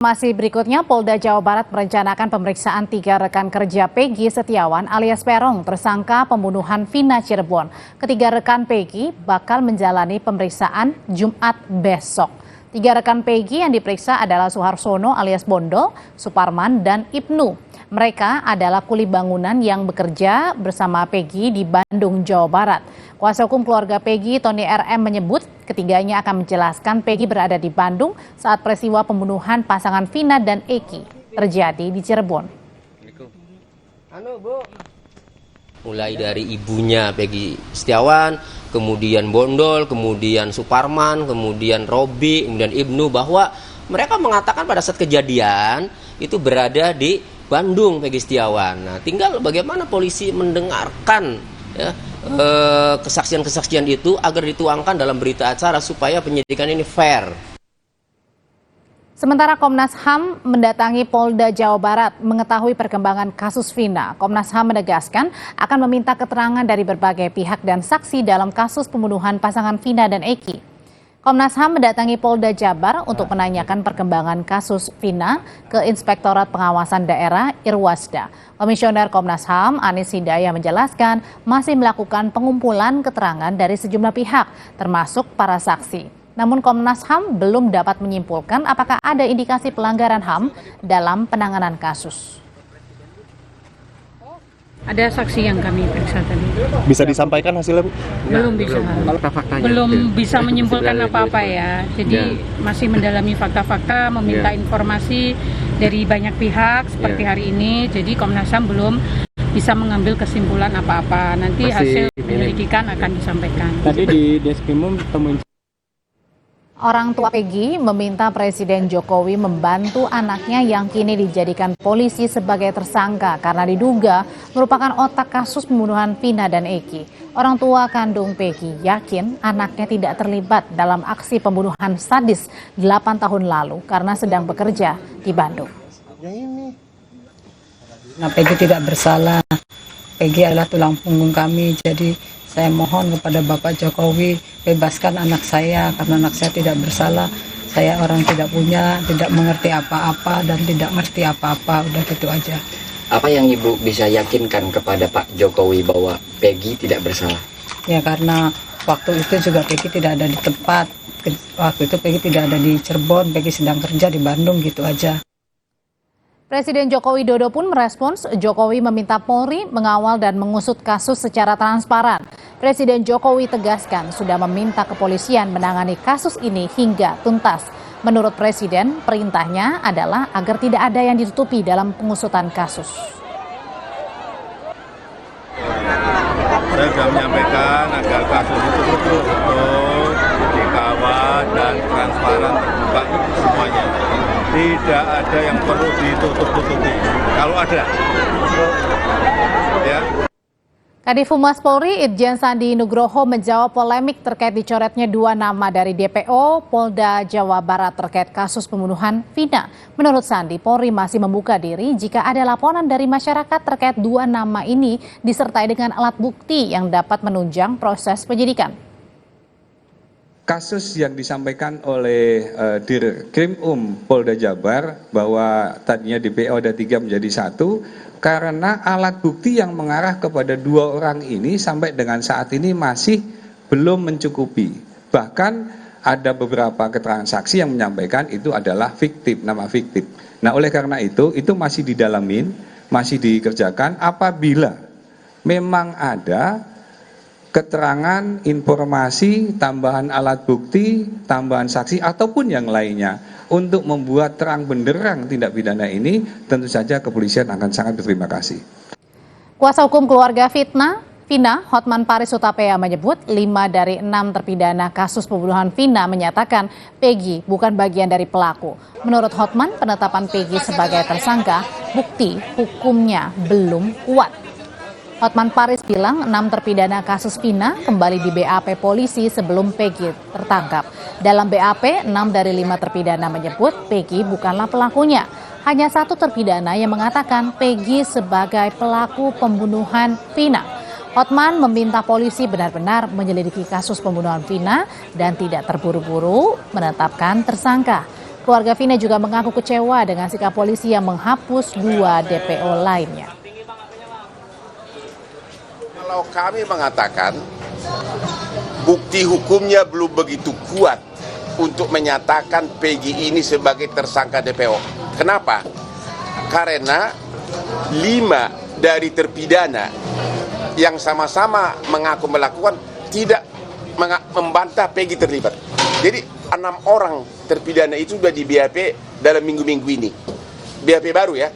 Masih berikutnya, Polda Jawa Barat merencanakan pemeriksaan 3 rekan kerja Peggy Setiawan alias Peron, tersangka pembunuhan Vina Cirebon. Ketiga rekan Peggy bakal menjalani pemeriksaan Jumat besok. 3 rekan Peggy yang diperiksa adalah Suharsono alias Bondo, Suparman, dan Ibnu. Mereka adalah kuli bangunan yang bekerja bersama Peggy di Bandung, Jawa Barat. Kuasa hukum keluarga Peggy, Tony RM, menyebut ketiganya akan menjelaskan Peggy berada di Bandung saat peristiwa pembunuhan pasangan Vina dan Eki terjadi di Cirebon. Mulai dari ibunya Peggy Setiawan, kemudian Bondol, kemudian Suparman, kemudian Robi, kemudian Ibnu, bahwa mereka mengatakan pada saat kejadian itu berada di Bandung Peggy Setiawan. Nah, tinggal bagaimana polisi mendengarkan ya, kesaksian-kesaksian itu agar dituangkan dalam berita acara supaya penyidikan ini fair. Sementara Komnas HAM mendatangi Polda Jawa Barat mengetahui perkembangan kasus Vina. Komnas HAM menegaskan akan meminta keterangan dari berbagai pihak dan saksi dalam kasus pembunuhan pasangan Vina dan Eki. Komnas HAM mendatangi Polda Jabar untuk menanyakan perkembangan kasus Vina ke Inspektorat Pengawasan Daerah Irwasda. Komisioner Komnas HAM Anis Hidayah menjelaskan masih melakukan pengumpulan keterangan dari sejumlah pihak, termasuk para saksi. Namun Komnas HAM belum dapat menyimpulkan apakah ada indikasi pelanggaran HAM dalam penanganan kasus. Ada saksi yang kami periksa tadi. Bisa disampaikan hasilnya, Bu? Belum bisa. Belum bisa menyimpulkan apa-apa ya. Jadi masih mendalami fakta-fakta, meminta informasi dari banyak pihak seperti hari ini. Jadi Komnas HAM belum bisa mengambil kesimpulan apa-apa. Nanti hasil penyelidikan akan disampaikan. Tadi di Deskrimum temuin. Orang tua Peggy meminta Presiden Jokowi membantu anaknya yang kini dijadikan polisi sebagai tersangka karena diduga merupakan otak kasus pembunuhan Vina dan Eki. Orang tua kandung Peggy yakin anaknya tidak terlibat dalam aksi pembunuhan sadis 8 tahun lalu karena sedang bekerja di Bandung. Nah, Peggy tidak bersalah. Peggy adalah tulang punggung kami, jadi saya mohon kepada Bapak Jokowi bebaskan anak saya karena anak saya tidak bersalah. Saya orang tidak punya, tidak mengerti apa-apa dan tidak ngerti apa-apa, udah gitu aja. Apa yang Ibu bisa yakinkan kepada Pak Jokowi bahwa Peggy tidak bersalah? Ya karena waktu itu juga Peggy tidak ada di tempat. Waktu itu Peggy tidak ada di Cirebon, Peggy sedang kerja di Bandung, gitu aja. Presiden Joko Widodo pun merespons. Jokowi meminta Polri mengawal dan mengusut kasus secara transparan. Presiden Jokowi tegaskan sudah meminta kepolisian menangani kasus ini hingga tuntas. Menurut Presiden, perintahnya adalah agar tidak ada yang ditutupi dalam pengusutan kasus. Saya sudah menyampaikan agar kasus itu betul-betul dikawal dan transparan, terbuka semuanya. Tidak ada yang perlu ditutup-tutupi. Kalau ada, ya. Kadif Humas Polri Irjen Sandi Nugroho menjawab polemik terkait dicoretnya 2 nama dari DPO Polda Jawa Barat terkait kasus pembunuhan Vina. Menurut Sandi, Polri masih membuka diri jika ada laporan dari masyarakat terkait 2 nama ini disertai dengan alat bukti yang dapat menunjang proses penyidikan. Kasus yang disampaikan oleh Dirkrim Polda Jabar bahwa tadinya DPO ada 3 menjadi 1 karena alat bukti yang mengarah kepada 2 orang ini sampai dengan saat ini masih belum mencukupi. Bahkan ada beberapa keterangan saksi yang menyampaikan itu adalah fiktif, nama fiktif. Nah, oleh karena itu masih didalamin, masih dikerjakan. Apabila memang ada keterangan, informasi, tambahan alat bukti, tambahan saksi, ataupun yang lainnya untuk membuat terang benderang tindak pidana ini, tentu saja kepolisian akan sangat berterima kasih. Kuasa hukum keluarga Vina, Hotman Paris Hutapea menyebut 5 dari 6 terpidana kasus pembunuhan Vina menyatakan Peggy bukan bagian dari pelaku. Menurut Hotman, penetapan Peggy sebagai tersangka, bukti hukumnya belum kuat. Hotman Paris bilang 6 terpidana kasus Vina kembali di BAP polisi sebelum Peggy tertangkap. Dalam BAP, 6 dari 5 terpidana menyebut Peggy bukanlah pelakunya. Hanya 1 terpidana yang mengatakan Peggy sebagai pelaku pembunuhan Vina. Hotman meminta polisi benar-benar menyelidiki kasus pembunuhan Vina dan tidak terburu-buru menetapkan tersangka. Keluarga Vina juga mengaku kecewa dengan sikap polisi yang menghapus 2 DPO lainnya. Kalau kami mengatakan bukti hukumnya belum begitu kuat untuk menyatakan Peggy ini sebagai tersangka DPO. Kenapa? Karena 5 dari terpidana yang sama-sama mengaku melakukan tidak membantah Peggy terlibat. Jadi 6 orang terpidana itu sudah di BAP dalam minggu-minggu ini. BAP baru ya.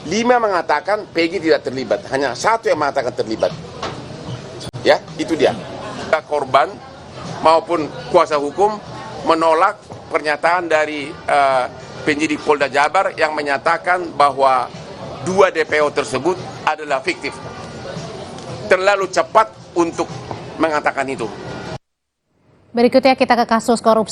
5 mengatakan Peggy tidak terlibat, hanya 1 yang mengatakan terlibat. Ya, itu dia. Korban maupun kuasa hukum menolak pernyataan dari penyidik Polda Jabar yang menyatakan bahwa 2 DPO tersebut adalah fiktif. Terlalu cepat untuk mengatakan itu. Berikutnya kita ke kasus korupsi